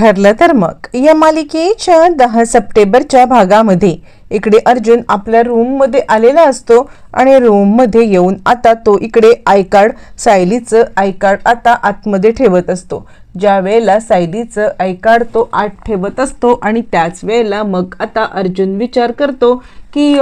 ठरलं तर मग या मालिकेच्या 10 सप्टेंबरच्या भागामध्ये इकडे अर्जुन आपल्या रूममध्ये आलेला असतो आणि रूममध्ये येऊन आता तो इकडे आय कार्ड सायलीचं आय कार्ड आता आतमध्ये ठेवत असतो। ज्या वेळेला सायलीचं आय कार्ड तो आत ठेवत असतो आणि त्याच वेळेला मग आता अर्जुन विचार करतो की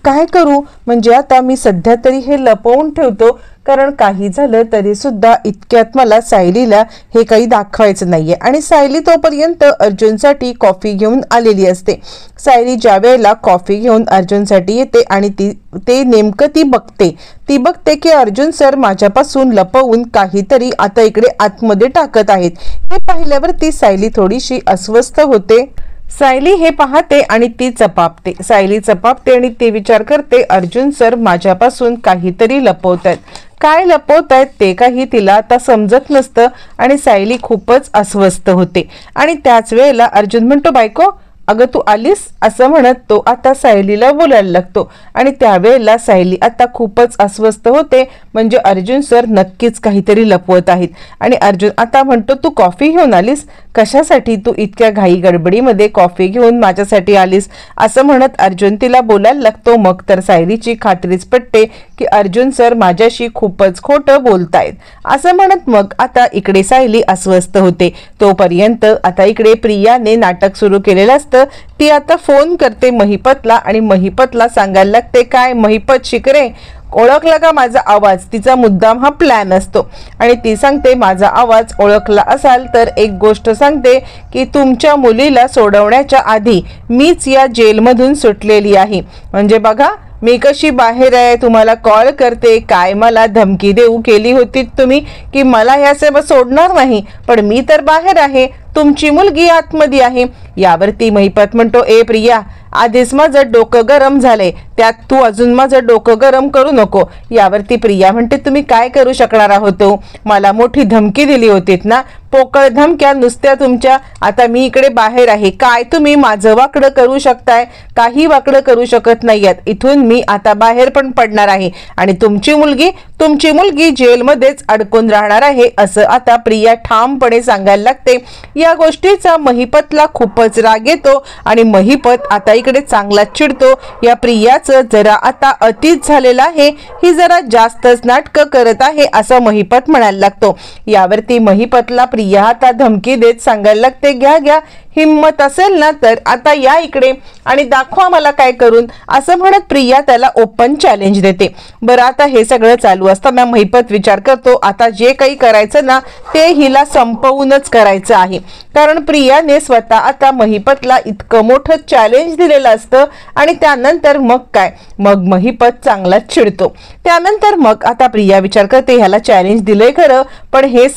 काय करू, म्हणजे आता मी सध्या तरी हे लपवून ठेवतो, कारण काही झालं तरी सुद्धा इतक्यात मला सायलीला हे काही दाखवायचं नाहीये। आणि सायली तोपर्यंत अर्जुनसाठी कॉफी घेऊन आलेली असते। सायली ज्या वेळेला कॉफी घेऊन अर्जुनसाठी येते आणि ते नेमकं ती बघते की अर्जुन सर माझ्यापासून लपवून काहीतरी आता इकडे आतमध्ये टाकत आहेत। हे पाहिल्यावर ती सायली थोडीशी अस्वस्थ होते। सायली हे पाहते आणि ती चपापते। सायली चपापते आणि ती विचार करते अर्जुन सर माझ्यापासून काहीतरी लपवतायत। काय लपवतायत ते काही तिला आता समजत नसतं आणि सायली खूपच अस्वस्थ होते। आणि त्याच वेळेला अर्जुन म्हणतो बायको अगं तू आलीस, असं म्हणत तो आता सायलीला बोलायला लागतो। आणि त्यावेळेला सायली आता खूपच अस्वस्थ होते, म्हणजे अर्जुन सर नक्कीच काहीतरी लपवत आहेत। आणि अर्जुन आता म्हणतो तू कॉफी घेऊन आलीस, कशासाठी तू इतक्या घाई गडबडीमध्ये कॉफी घेऊन माझ्यासाठी आलीस, असं म्हणत अर्जुन तिला बोलायला लागतो। मग तर सायलीची खात्रीच पटते की अर्जुन सर माझ्याशी खूपच खोटं बोलतायत, असं म्हणत मग आता इकडे सायली अस्वस्थ होते। तोपर्यंत आता इकडे प्रियाने नाटक सुरू केलेलं असतं। ती आता फोन करते महिपतला आणि महिपतला सांगायला लागते काय महिपत शिकरे ओळखला का माझा आवाज। तिचा मुद्दाम हा प्लॅन असतो आणि ती सांगते माझा आवाज ओळखला असाल तर एक गोष्ट सांगते की तुमच्या मुलीला सोडवण्याच्या आधी मीच या जेलमधून सुटलेली आहे। म्हणजे बघा मी कशी बाहेर आहे, तुम्हाला कॉल करते, काय मला धमकी देऊ केली होती तुम्ही की मला ह्या सेवा सोडणार नाही, पण मी तर बाहेर आहे, तुमची मुलगी आतमध्ये आहे। यावरती महिपत म्हणतो ए प्रिया आधीच माझं डोकं गरम झालंय, त्यात तू अजून माझं डोकं गरम करू नको। यावरती प्रिया म्हणते तुम्ही काय करू शकणार आहोत, मला मोठी धमकी दिली होतीत ना, पोकळ धमक्या नुसत्या तुमच्या। आता मी इकडे बाहेर आहे, काय तुम्ही माझं वाकडं करू शकताय, काही वाकडं करू शकत नाहीयेत। इथून मी आता बाहेर पण पडणार आहे आणि तुमची मुलगी जेलमध्येच अडकून राहणार आहे, असं आता प्रिया ठामपणे सांगायला लागते। या गोष्टीचा महिपतला खूपच राग येतो आणि महिपत आता इकडे चांगला चिडतो। या प्रियाचं जरा आता अतीच झालेलं आहे, ही जरा जास्तच नाटकं करत आहे असं महिपत म्हणायला लागतो। यावरती महिपतला प्रिया आता धमकी देत सांगायला लागते घ्या हिम्मत असेल ना तर आता या इकडे आणि दाखवा मला काय करून, असं म्हणत प्रिया त्याला ओपन चॅलेंज देते। बरं आता हे सगळं चालू असताना महिपत विचार करतो आता जे काही करायचं ना ते हिला संपवूनच करायचं आहे, कारण प्रियाने स्वतः आता महिपतला इतकं मोठं चॅलेंज दिलेलं असतं आणि त्यानंतर मग काय, मग महिपत चांगलाच चिडतो। त्यानंतर मग आता प्रिया विचार करते ह्याला चॅलेंज दिलंय खरं, पण हे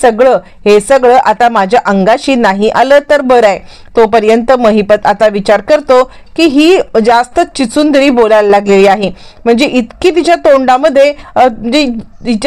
सगळं आता माझ्या अंगाशी नाही आलं तर बरं आहे। तोपर्यंत महिपत आता विचार करतो की ही जास्त चिचुंदरी बोलायला लागलेली आहे, म्हणजे इतकी तिच्या तोंडामध्ये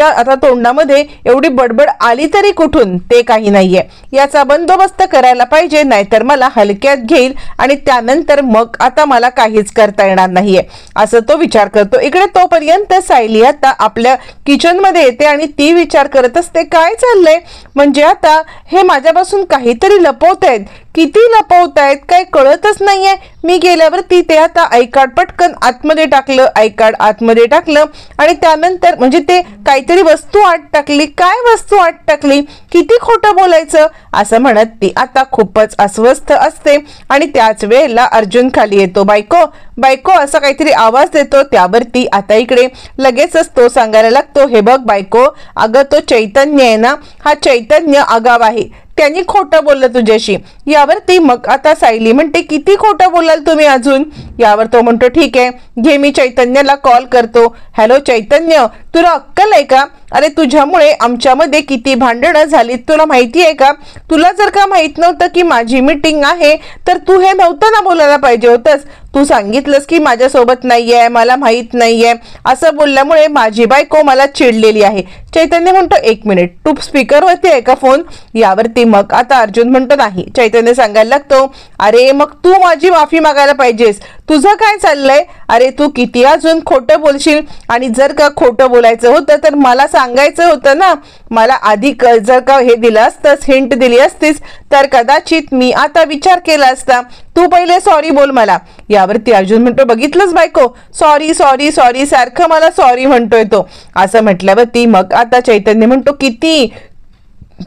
आता तोंडामध्ये एवढी बडबड आली तरी कुठून ते काही नाहीये, याचा बंदोबस्त करायला पाहिजे, नाहीतर मला हलक्यात घेईल आणि त्यानंतर मग आता मला काहीच करता येणार नाहीये, असं तो विचार करतो। इकडे तोपर्यंत सायली आता आपल्या किचन मध्ये येते आणि ती विचार करत असते काय चाललंय, म्हणजे आता हे माझ्यापासून काहीतरी लपवतायत, किती लपवतायत काय कळतच नाहीये। मी गेल्यावरती ते आता आय कार्ड पटकन आतमध्ये टाकलं, आय कार्ड आतमध्ये टाकलं आणि त्यानंतर म्हणजे ते काहीतरी वस्तू आत टाकली, काय वस्तू आत टाकली, किती खोटं बोलायचं, असं म्हणत ती आता खूपच अस्वस्थ असते। आणि त्याच वेळेला अर्जुन खाली येतो, बायको असा काहीतरी आवाज देतो। त्यावरती आता इकडे लगेचच तो सांगायला लागतो हे बघ बायको, अगं तो चैतन्य आहे ना, हा चैतन्य आगाव आहे, त्यांनी खोटं बोललं तुझ्याशी। यावरती मग आता सायली म्हणते किती खोटं बोलाल तुम्ही अजून। यावर तो म्हणतो ठीक आहे घे मी चैतन्याला कॉल करतो। हॅलो चैतन्य तुला अक्कल आहे का, अरे तुझ्यामुळे आमच्यामध्ये किती भांडणं झाली तुला माहिती आहे का, तुला जर का माहित नव्हतं की माझी मीटिंग आहे तर तू हे नव्हतं ना बोलायला पाहिजे होतंस, तू सांगितलंस की माझ्यासोबत नाहीये, मला माहित नाहीये, असं बोलल्यामुळे माझी बायको मला चिडलेली आहे। चैतन्य म्हणतो एक मिनिट तू स्पीकरवरती आहे का फोन। यावरती मग आता अर्जुन म्हणतो नाही। चैतन्य सांगायला लागतो अरे मग तू माझी माफी मागायला पाहिजेस, तुझं काय चाललंय, अरे तू किती अजून खोटं बोलशील, आणि जर का खोटं बोलायचं होतं तर मला सांगायचं होतं ना, मला आधी जर का हे दिलं असतंस, हिंट दिली असतीस तर कदाचित मी आता विचार केला असता. तू पहिले सॉरी बोल मला. यावरती अर्जुन म्हणतो, बघितलंच बायको, सॉरी सॉरी सॉरी सारखं मला सॉरी म्हणतोय तो. असं म्हटल्यावरती मग आता चैतन्य म्हणतो, किती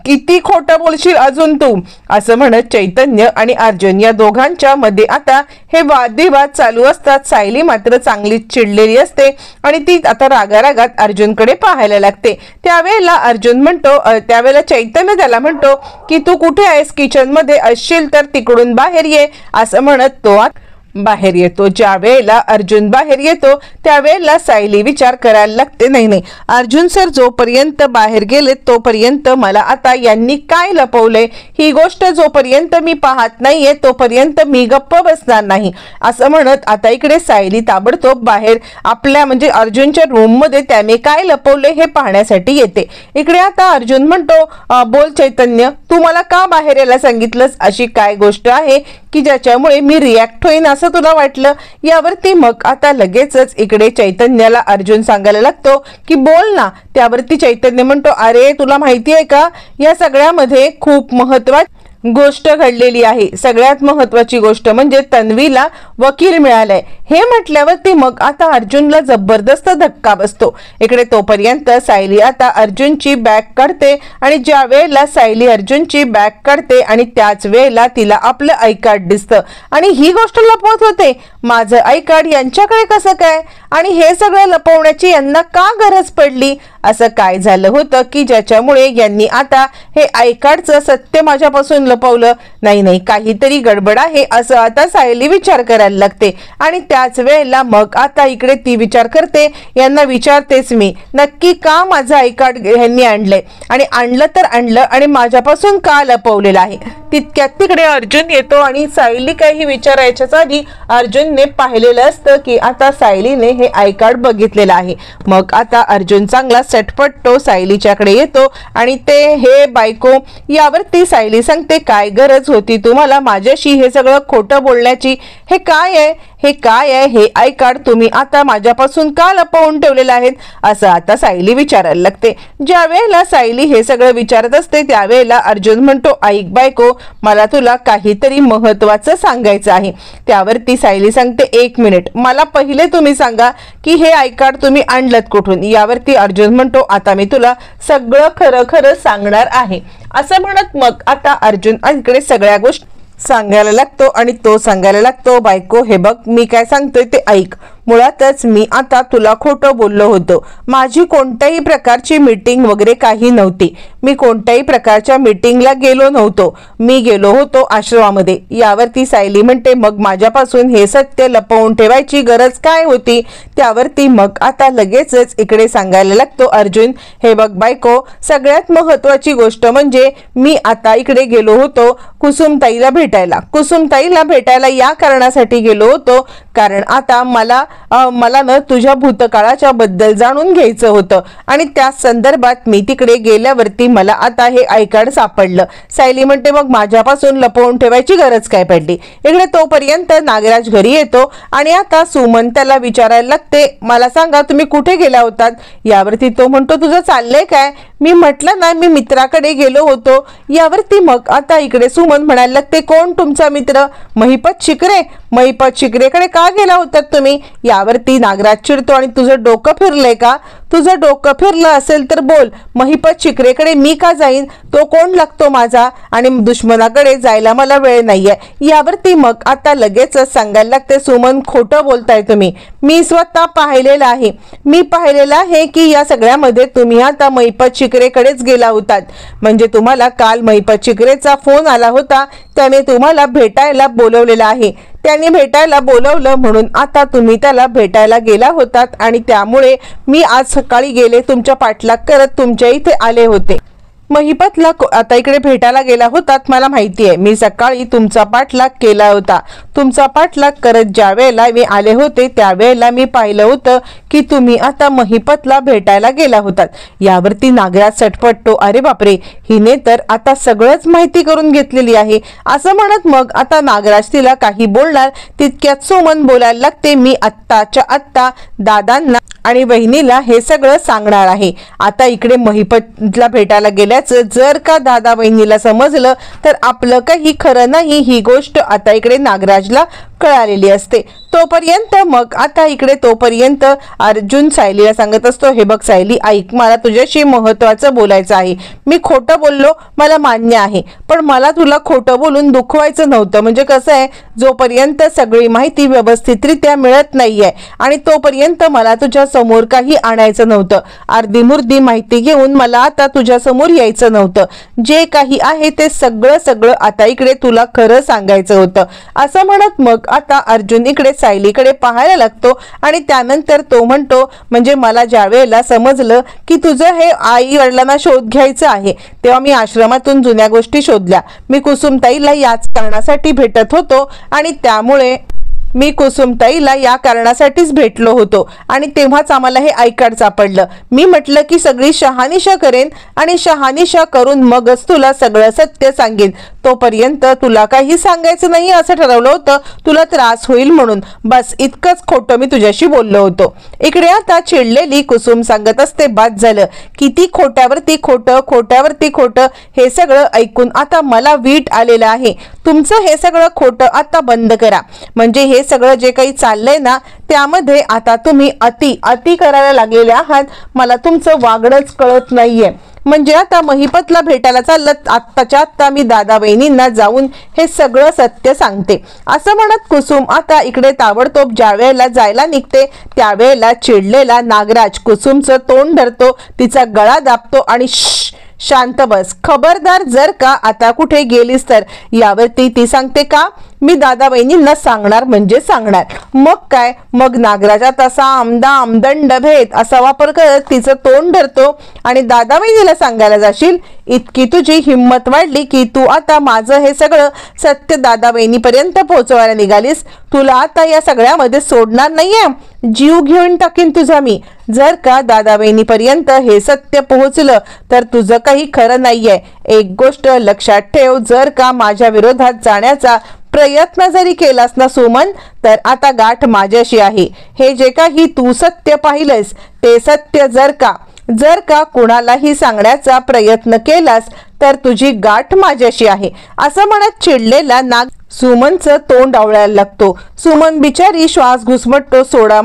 किती खोटं बोलशील अजून तू. असं म्हणत चैतन्य आणि अर्जुन या दोघांच्या मध्ये आता हे वादविवाद चालू असतात. सायली मात्र चांगलीच चिडलेली असते आणि ती आता रागारागात अर्जुनकडे पाहायला लागते. त्यावेळेला अर्जुन म्हणतो, त्यावेळेला चैतन्य त्याला म्हणतो की तू कुठे आहेस, किचन मध्ये असशील तर तिकडून बाहेर ये. असं म्हणत तो बाहेर येतो. ज्या वेळेला अर्जुन बाहेर येतो त्यावेळेला सायली विचार करायला लागते, नाही नाही अर्जुन सर जोपर्यंत बाहेर गेले तोपर्यंत मला आता यांनी काय लपवलंय ही गोष्ट जोपर्यंत मी पाहत नाहीये तोपर्यंत मी गप्प बसणार नाही. असं म्हणत आता इकडे सायली ताबडतोब बाहेर आपल्या म्हणजे अर्जुनच्या रूम मध्ये त्याने काय लपवले हे पाहण्यासाठी येते. इकडे आता अर्जुन म्हणतो, बोल चैतन्य, तू मला का बाहेर यायला सांगितलंस? अशी काय गोष्ट आहे की ज्याच्यामुळे मी रिॲक्ट होईन असं तुला वाटलं? यावरती मग आता लगेचच इकडे चैतन्याला अर्जुन सांगायला लागतो की बोल ना. त्यावरती चैतन्य म्हणतो, अरे तुला माहिती आहे का, या सगळ्यामध्ये खूप महत्त्वाची गोष्ट घडलेली आहे. सगळ्यात महत्त्वाची गोष्ट म्हणजे तन्वीला वकील मिळालाय. हे म्हटल्यावरती मग आता अर्जुनला जबरदस्त धक्का बसतो. इकडे तोपर्यंत सायली आता अर्जुनची बॅग काढते आणि ज्या वेळेला सायली अर्जुनची बॅग काढते आणि त्याच वेळेला तिला आपलं आय कार्ड दिसतं आणि ही गोष्ट लपवत होते. माझं आय कार्ड यांच्याकडे कसं काय आणि हे सगळं लपवण्याची यांना का गरज पडली? असं काय झालं होतं की ज्याच्यामुळे यांनी आता हे आय कार्डचं सत्य माझ्यापासून लपवलं? नाही नाही काहीतरी गडबड आहे असं आता सायली विचार करायला लागते. आणि त्याच वेळेला मग आता इकडे ती विचार करते, यांना विचारतेच मी नक्की का माझं आय कार्ड यांनी आणलंय आणि आणलं तर आणलं आणि माझ्यापासून का लपवलेलं आहे. तितक्यात तिकडे अर्जुन येतो आणि सायली काही विचारायच्याच आधी अर्जुनने पाहिलेलं असतं की आता सायलीने हे आय कार्ड बघितलेलं आहे. मग आता अर्जुन चांगला सटपटतो सायलीच्याकडे येतो आणि ते हे बायको. यावरती सायली सांगते, काय गरज होती तुम्हाला माझ्याशी हे सगळं खोटं बोलण्याची? हे काय आहे, हे काय आहे, हे आय कार्ड तुम्ही आता माझ्यापासून का लपवून ठेवलेलं आहेत? असं आता सायली विचारायला लागते. ज्या वेळेला सायली हे सगळं विचारत असते त्यावेळेला अर्जुन म्हणतो, ऐक बायको, मला तुला काहीतरी महत्वाचं सांगायचं आहे. त्यावरती सायली सांगते, 1 मिनिट, मला पहिले तुम्ही सांगा की हे आय कार्ड तुम्ही आणलत कुठून? यावरती अर्जुन म्हणतो, आता मी तुला सगळं खरं खरं सांगणार आहे. असं म्हणत मग आता अर्जुन इकडे सगळ्या गोष्टी सांगायला लागतो आणि तो सांगायला लागतो, बायको हे बघ, मी काय सांगतोय ते ऐक. मुळातच मी आता तुला खोटं बोललो होतो. माझी कोणत्याही प्रकारची मीटिंग वगैरे काही नव्हती. मी कोणत्याही प्रकारच्या मीटिंगला गेलो नव्हतो. मी गेलो होतो आश्रमामध्ये. यावरती सायली म्हणते, मग माझ्यापासून हे सत्य लपवून ठेवायची गरज काय होती? त्यावरती मग आता लगेचच इकडे सांगायला लागतो अर्जुन, हे बघ बायको, सगळ्यात महत्वाची गोष्ट म्हणजे मी आता इकडे गेलो होतो कुसुमताईला भेटायला. कुसुमताईला भेटायला या कारणासाठी गेलो होतो कारण आता मला ना तुझ्या भूतकाळाच्या बद्दल जाणून घ्यायचं होतं आणि त्या संदर्भात मी तिकडे गेल्यावरती मला आता हे आय कार्ड सापडलं. सायली म्हणते, मग माझ्यापासून लपवून ठेवायची गरज काय पडली? इकडे तोपर्यंत नागराज घरी येतो आणि आता सुमन त्याला विचारायला लागते, मला सांगा तुम्ही कुठे गेला होतात? यावरती तो म्हणतो, तुझं चाललंय काय? मी म्हटलं ना मी मित्राकडे गेलो होतो. यावरती मग आता इकडे सुमन म्हणायला लागते, कोण तुमचा मित्र? महिपत शिकरे. महिपत शिकरेकडे का गेला होतात तुम्ही? यावरती नागराज चिडतो आणि तुझं डोकं फिरलंय का? तुझं डोकं फिरलं असेल तर बोल, महिपत शिकरेकडे मी का जाईन? तो कोण लागतो माझा आणि दुश्मनाकडे जायला मला वेळ नाहीये. यावरती मग आता लगेचच सांगायला लागते, सुमन खोटं बोलताय तुम्ही. मी स्वतः पाहिलेलं आहे. मी पाहिलेलं आहे की या सगळ्यामध्ये तुम्ही आता महिपत शिकरेकडेच गेला होतात. म्हणजे तुम्हाला काल महिपत शिकरेचा फोन आला होता, त्याने तुम्हाला भेटायला बोलवलेलं आहे. त्याने भेटायला बोलवलं म्हणून आता तुम्ही त्याला भेटायला गेला होतात आणि त्यामुळे मी आज सकाळी गेले तुमच्या पाठलाग करत तुमच्या इथे आले होते. महिपतला आता इकडे भेटायला गेला होतात मला माहिती आहे. मी सकाळी तुमचा पाठलाग केला होता. तुमचा पाठलाग करत ज्या वेळेला मी आले होते त्यावेळेला मी पाहिलं होतं की तुम्ही आता महिपतला भेटायला गेला होतात. यावरती नागराज सटपटतो, अरे बापरे, हिने तर आता सगळंच माहिती करून घेतलेली आहे. असं म्हणत मग आता नागराज तिला काही बोलणार तितक्यात सुमन बोलायला लागते, मी आत्ताच्या आत्ता दादांना आणि वहिनीला हे सगळं सांगणार आहे। आता इकडे महिपतला भेटायला गेल्याचं जर का दादा वहिनीला समजलं तर आपलं काही खरं नाही ही गोष्ट आता इकडे नागराजला कळालेली असते। तोपर्यंत मग आता इकडे तोपर्यंत अर्जुन सायलीला सांगत असतो, हे बघ सायली ऐक, मला तुझ्याशी महत्त्वाचं बोलायचं आहे। मी खोटं बोललो मला मान्य आहे, पण मला तुला खोटं बोलून दुखवायचं नव्हतं। म्हणजे कसं आहे, जोपर्यंत सगळी माहिती व्यवस्थितरित्या मिळत नाहीये आणि तोपर्यंत मला तुझ्या समोर काही आणायचं नव्हतं। अर्धी मुर्दी माहिती घेऊन मला आता तुझ्या समोर यायचं नव्हतं। जे काही आहे ते सगळं आता इकडे तुला खरं सांगायचं होतं, असं म्हणत मग आता अर्जुन इकडे सायलीकडे पाहायला लागतो आणि त्यानंतर तो म्हणतो, म्हणजे मला ज्या वेळेला समजलं की तुझं हे आई वडिलांना शोध घ्यायचं आहे तेव्हा मी आश्रमातून जुन्या गोष्टी शोधल्या। मी कुसुमताईला याच कारणासाठी भेटत होतो आणि त्यामुळे मी कुसुमताईला या कारणासाठीच भेटलो होतो आणि तेव्हाच आम्हाला हे आय कार्ड सापडलं। मी म्हटलं की सगळी शहानिशा करेन आणि शहानिशा करून मगच तुला सगळं सत्य सांगेन। तोपर्यंत तुला काही सांगायचं नाही असं ठरवलं होतं, तुला त्रास होईल म्हणून, बस इतकंच खोटं मी तुझ्याशी बोललो होतो। इकडे आता चिडलेली कुसुम सांगत असते, बाद झालं, किती खोट्यावरती खोटं खोट्यावरती खोटं, हे सगळं ऐकून आता मला वीट आलेलं आहे। तुमचं हे सगळं खोटं आता बंद करा। म्हणजे हे सगळं जे काही चाललंय ना त्यामध्ये आता तुम्ही अति करायला लागलेले आहात। मला तुमचं वागणंच कळत नाहीये। म्हणजे आता महिपतला भेटायला चाललं, आत्ताच्या आत्ता मी दादा वहिनींना जाऊन हे सगळं सत्य सांगते, असं म्हणत कुसुम आता इकडे ताबडतोब ज्या वेळेला जायला निघते त्यावेळेला चिडलेला नागराज कुसुमचं तोंड धरतो, तिचा गळा दाबतो आणि शांत बस, खबरदार जर का आता कुठे गेलीस तर। यावरती ती सांगते, का मी दादा वहिनींना सांगणार म्हणजे सांगणार। मग काय, मग नागराजा तसा आमदंड भेद असा वापर करत तिचं तोंड धरतो आणि दादा वहिनीला सांगायला जाशील, इतकी तुझी हिंमत वाढली की तू आता माझं हे सगळं सत्य दादा वहिनीपर्यंत पोहोचवायला निघालीस। तुला आता या सगळ्यामध्ये सोडणार नाहीये, जीव घेऊन टाकीन तुझा मी। जर का दादा वहिनीपर्यंत हे सत्य पोहोचलं तर तुझं काही खरं नाहीये। एक गोष्ट लक्षात ठेव, जर का माझ्या विरोधात जाण्याचा प्रयत्न जरी केलास ना सुमन, तर आता गाठ माझ्याशी आहे। हे जे काही तू सत्य पाहिलंस ते सत्य जर का कुणालाही सांगण्याचा प्रयत्न केलास तर तुझी गाठ माझ्याशी आहे, असं म्हणत चिडलेला नाग सुमनचं तोंड आवळायला लागतो। सुमन बिचारी श्वास घुसमटतो, सोडा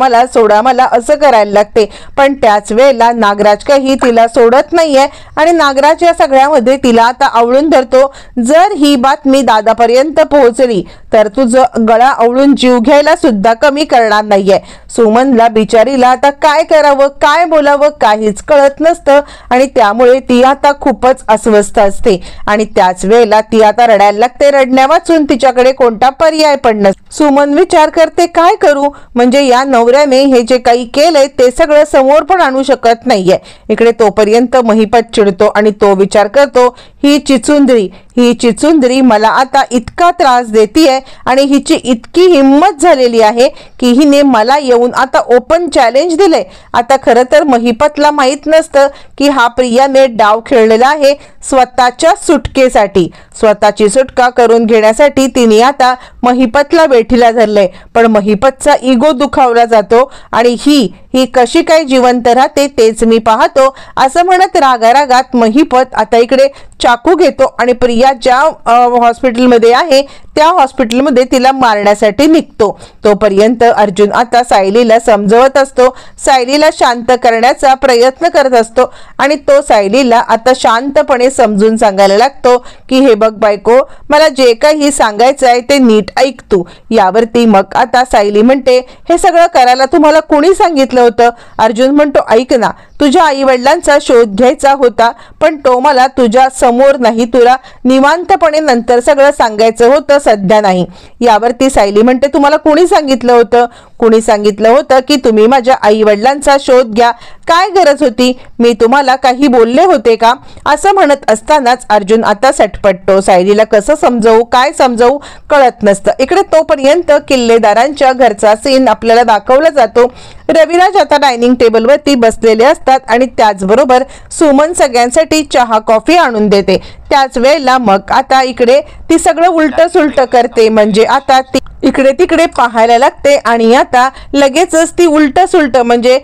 मला असं करायला लागते। पण त्याच वेळेला नागराज काही तिला सोडत नाहीये आणि नागराज या सगळ्यामध्ये तिला आता आवळून धरतो। जर ही बातमी दादापर्यंत पोहोचली तर तुझं गळा आवळून जीव घ्यायला सुद्धा कमी करणार नाहीये। सुमनला बिचारीला आता काय करावं काय बोलावं काहीच कळत नसतं आणि त्यामुळे ती आता खूपच अस्वस्थ असते आणि त्याच वेळेला ती आता रडायला लागते। रडण्या वाचून तिच्याकडे कोणता पर्याय पण नसतो। सुमन विचार करते, काय करू, म्हणजे या नवऱ्याने हे जे काही केलंय ते सगळं समोर पण आणू शकत नाहीये। इकडे तोपर्यंत महिपत चिडतो आणि तो विचार करतो, ही चिचुंदरी मला आता इतका त्रास देतीये आणि हिची इतकी हिंमत झालेली आहे की हिने मला येऊन आता ओपन चॅलेंज दिले। आता खरं तर महिपतला माहित नसतं की हा प्रियाने डाव खेळलेला आहे स्वतःच्या सुटकेसाठी। स्वतःची सुटका करून घेण्यासाठी तिने आता महिपतला वेठीला धरले, पण महिपतचा इगो दुखावला जातो आणि ही कशी काय जिवंत राहते तेच मी पाहतो, असं म्हणत रागारागात महिपत आता इकडे चाकू घेतो आणि प्रिया ज्या हॉस्पिटलमध्ये आहे त्या हॉस्पिटलमध्ये तिला मारण्यासाठी निघतो। तोपर्यंत अर्जुन आता सायलीला समजवत असतो, सायलीला शांत करण्याचा प्रयत्न करत असतो आणि तो सायलीला आता शांतपणे समजून सांगायला लागतो की हे बघ बायको, मला जे काही सांगायचं आहे ते नीट ऐक तू। यावरती मग आता सायली म्हणते, हे सगळं करायला तुम्हाला कोणी सांगितलं होतं? अर्जुन म्हणतो, ऐक ना, तुझ्या आई वडिलांचा शोध घ्यायचा होता पण तो मला तुझ्या समोर नाही, तुला निवांतपणे नंतर सगळं सांगायचं होतं, सध्या नाही। यावरती सायली म्हणते, तुम्हाला कोणी सांगितलं होतं? कोणी सांगितलं होतं की तुम्ही माझ्या आई वडिलांचा शोध घ्या, काय गरज होती? मी तुम्हाला काही बोलले होते का? असं म्हणत असतानाच अर्जुन आता सटपटतो। सायलीला कसं समजवू काय समजवू कळत नसतं। इकडे तोपर्यंत किल्लेदारांच्या घरचा सीन आपल्याला दाखवला जातो। रविराज आता डायनिंग टेबलवरती बसलेले असतात आणि त्याचबरोबर सुमन सगळ्यांसाठी चहा कॉफी आणून देते। त्याच वेळेला मग आता इकडे ती सगळं उलट सुलट करते, म्हणजे आता ती इकडे तिकडे पाहायला लागते आणि आता लगेचच ती उलट सुलट म्हणजे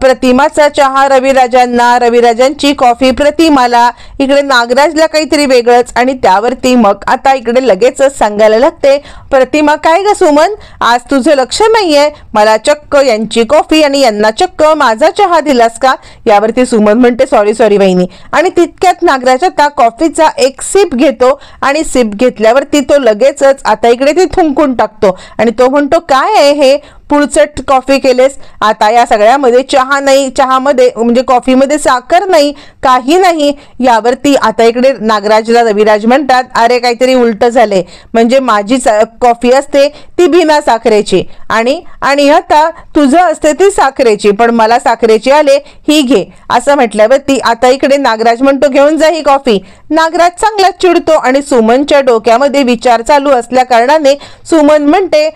प्रतिमाचा चहा रविराजांना, रविराजांची कॉफी प्रतिमाला, इकडे नागराजला काहीतरी वेगळंच आणि त्यावरती मग आता इकडे लगेचच सांगायला लागते प्रतिमा काय ग सुमन, आज तुझं लक्ष नाहीये, मला चक्क यांची कॉफी आणि यांना चक्क माझा चहा दिलास का? यावरती सुमन म्हणते सॉरी सॉरी वहिनी आणि तितक्यात नागराज आता कॉफीचा एक सिप घेतो आणि सिप घेतल्यावरती तो लगेचच आता इकडे ते थुंकून टाकतो आणि तो म्हणतो काय आहे हे पुळचट कॉफी केलेस, आता या सगळ्यामध्ये चहा नाही, चहामध्ये म्हणजे कॉफीमध्ये साखर नाही, काही नाही. यावरती आता इकडे नागराजला रविराज म्हणतात अरे काहीतरी उलट झाले, म्हणजे माझी कॉफी असते ती बिना साखरेची आणि आता तुझं असते ती साखरेची, पण मला साखरेची आले ही घे असं म्हटल्यावरती आता इकडे नागराज म्हणतो घेऊन जा ही कॉफी. नागराज चांगला चिडतो आणि सुमनच्या डोक्यामध्ये विचार चालू असल्या कारणाने सुमन म्हणते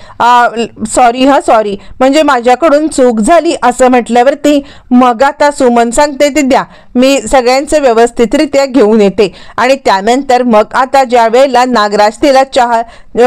सॉरी सॉरी म्हणजे माझ्याकडून चूक झाली असं म्हटल्यावरती मग आता सुमन सांगते ते द्या मी सगळ्यांचं व्यवस्थितरित्या घेऊन येते. आणि त्यानंतर मग आता ज्या वेळेला नागराज तिला चहा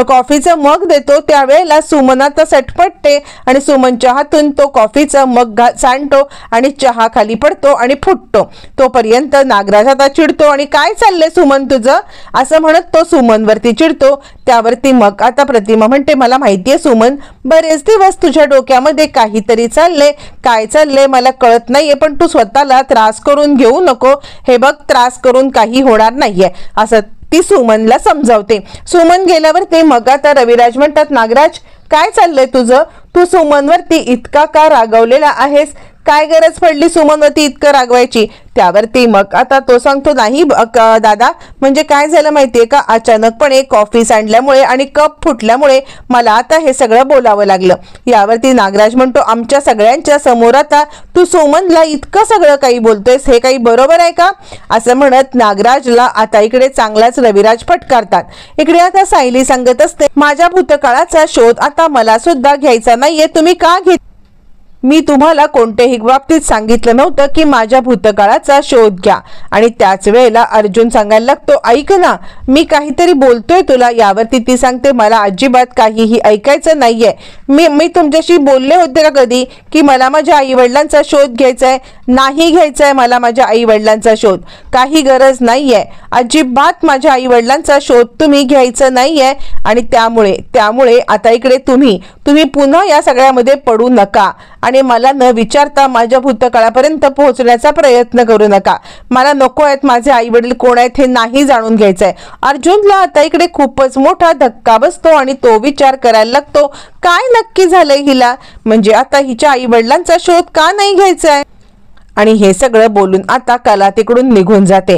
कॉफीचं मग देतो त्यावेळेला सुमन आता सटपटते आणि सुमनच्या हातून तो कॉफीचा मग सांडतो आणि चहा खाली पडतो आणि फुटतो. तोपर्यंत नागराज आता चिडतो आणि काय चाललंय सुमन तुझं असं म्हणत तो सुमनवरती चिडतो. त्यावरती मग आता प्रतिमा म्हणते मला माहितीये सुमन बरेच दिवस तुझ्या डोक्यामध्ये काहीतरी चाललंय, काय चाललंय मला कळत नाहीये, पण तू स्वतःला त्रास करून घेऊ नको, हे बघ त्रास करून काही होणार नाहीये असं ती सुमनला समजावते. सुमन गेल्यावर ते मग आता रविराज म्हणतात नागराज काय चाललंय तुझं, तू सुमनवरती इतका का रागवलेला आहेस, काय गरज पडली सुमनवरती इतकं रागवायची. त्यावरती मग आता तो सांगतो नाही दादा म्हणजे काय झालं माहितीये का, अचानकपणे कॉफी सांडल्यामुळे आणि कप फुटल्यामुळे मला आता हे सगळं बोलावं लागलं. यावरती नागराज म्हणतो आमच्या सगळ्यांच्या समोर आता तू सुमनला इतकं सगळं काही बोलतोयस हे काही बरोबर आहे का असं म्हणत नागराजला आता इकडे चांगलाच रविराज फटकारतात. इकडे आता सायली सांगत असते माझ्या भूतकाळाचा शोध आता मला सुद्धा घ्यायचा नाहीये, तुम्ही का घेत, मी तुम्हाला कोणत्याही बाबतीत सांगितलं नव्हतं की माझ्या भूतकाळाचा शोध घ्या. आणि त्याच वेळेला अर्जुन सांगायला लागतो ऐक ना मी काहीतरी बोलतोय तुला. यावरती ती सांगते मला अजिबात काहीही ऐकायचं नाहीये, मी तुमच्याशी बोलले होते का कधी की मला माझ्या आई वडिलांचा शोध घ्यायचाय, नाही घ्यायचाय मला माझ्या आई वडिलांचा शोध, काही गरज नाहीये, अजिबात माझ्या आई वडिलांचा शोध तुम्ही घ्यायचं नाहीये. आणि त्यामुळे आता इकडे तुम्ही पुन्हा या सगळ्यामध्ये पडू नका आणि मला न विचारता माझ्या भूतकाळापर्यंत पोहोचण्याचा प्रयत्न करू नका, मला नको आहेत माझे आई वडील कोण आहेत हे नाही जाणून घ्यायचंय. अर्जुनला आता इकडे खूपच मोठा धक्का बसतो आणि तो विचार करायला लागतो काय नक्की झालंय हिला, म्हणजे आता हिच्या आई वडिलांचा शोध का नाही घ्यायचाय. आणि हे सगळं बोलून आता कला तिकडून निघून जाते.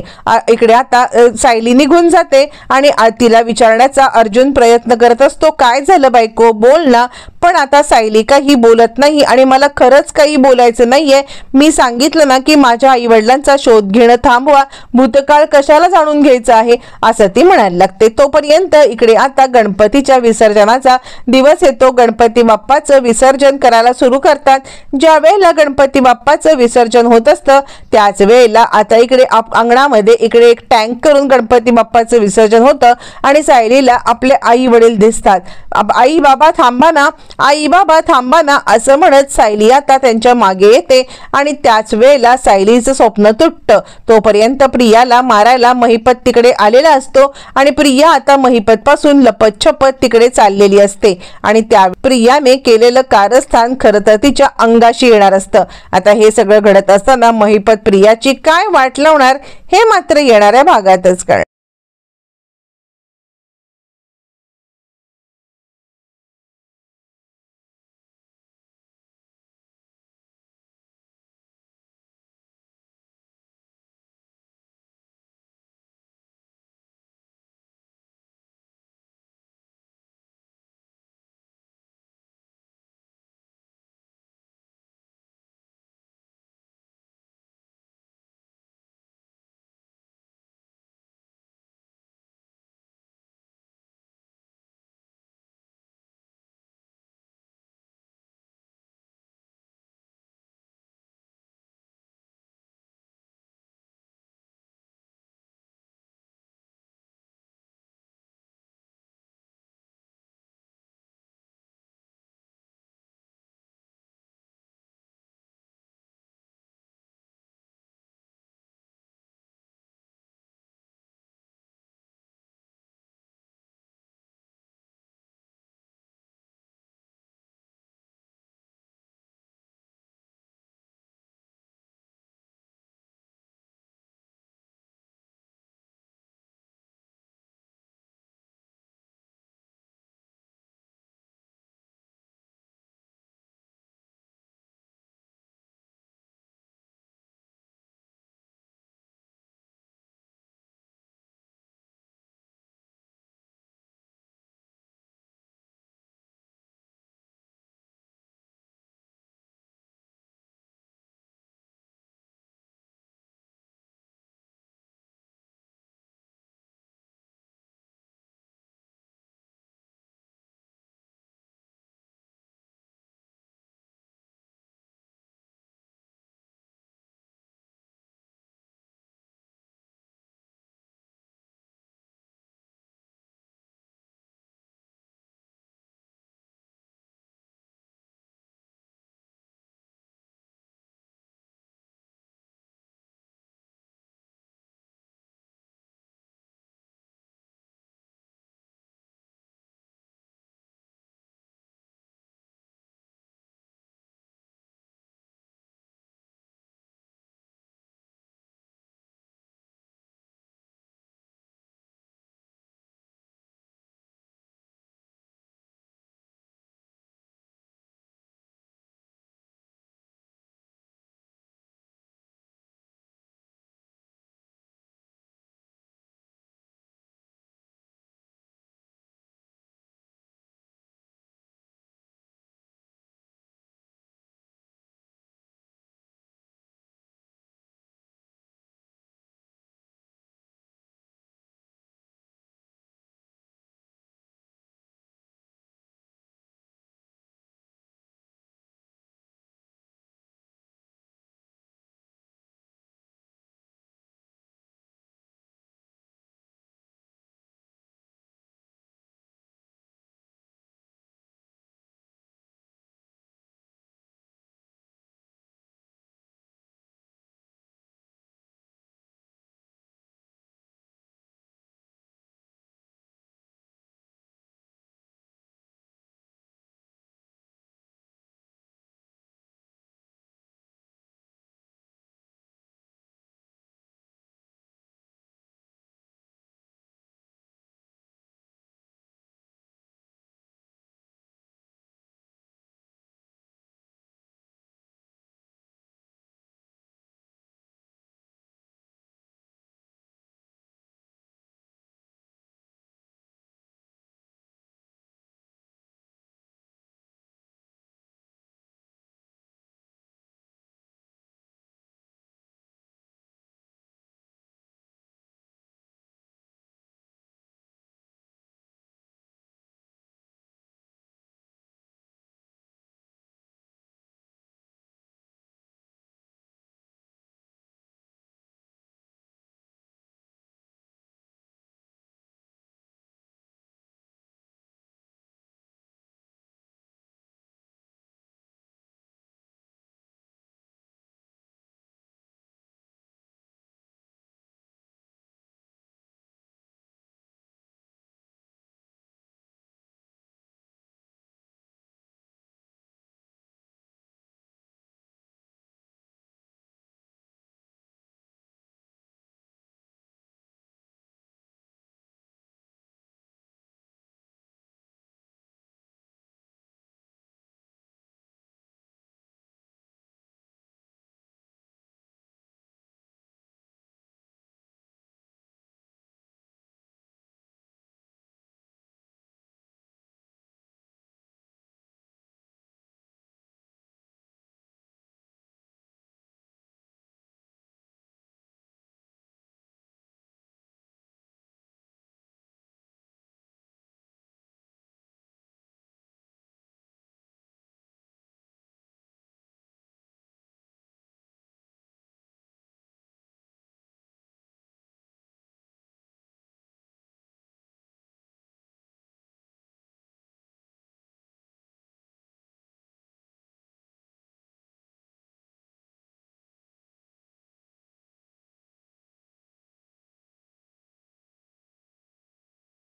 इकडे आता सायली निघून जाते आणि तिला विचारण्याचा अर्जुन प्रयत्न करत असतो काय झालं बायको बोल ना, पण आता सायली काही बोलत नाही आणि मला खरंच काही बोलायचं नाहीये, मी सांगितलं ना की माझ्या आई वडिलांचा शोध घेणं थांबवा, भूतकाळ कशाला जाणून घ्यायचं आहे असं ती म्हणायला लागते. तोपर्यंत इकडे आता गणपतीच्या विसर्जनाचा दिवस येतो. गणपती बाप्पाचं विसर्जन करायला सुरू करतात. ज्या वेळेला गणपती बाप्पाचं विसर्जन होत असतं त्याच वेळेला आता इकडे अंगणामध्ये इकडे एक टँक करून गणपती बाप्पाचं विसर्जन होतं आणि सायलीला आपले आई वडील दिसतात. आई बाबा थांबा ना, आई बाबा थांबा ना असं म्हणत सायली आता त्यांच्या मागे येते आणि त्याच वेळेला सायलीचं स्वप्न तुटतं. तोपर्यंत प्रियाला मारायला महिपत तिकडे आलेला असतो आणि प्रिया आता महिपत पासून लपत छपत तिकडे चाललेली असते आणि त्या प्रियाने केलेलं कारस्थान खरं तर तिच्या अंगाशी येणार असतं. आता हे सगळं घडत असताना महिपत प्रियाची काय वाट लावणार हे मात्र येणाऱ्या भागातच कळणार.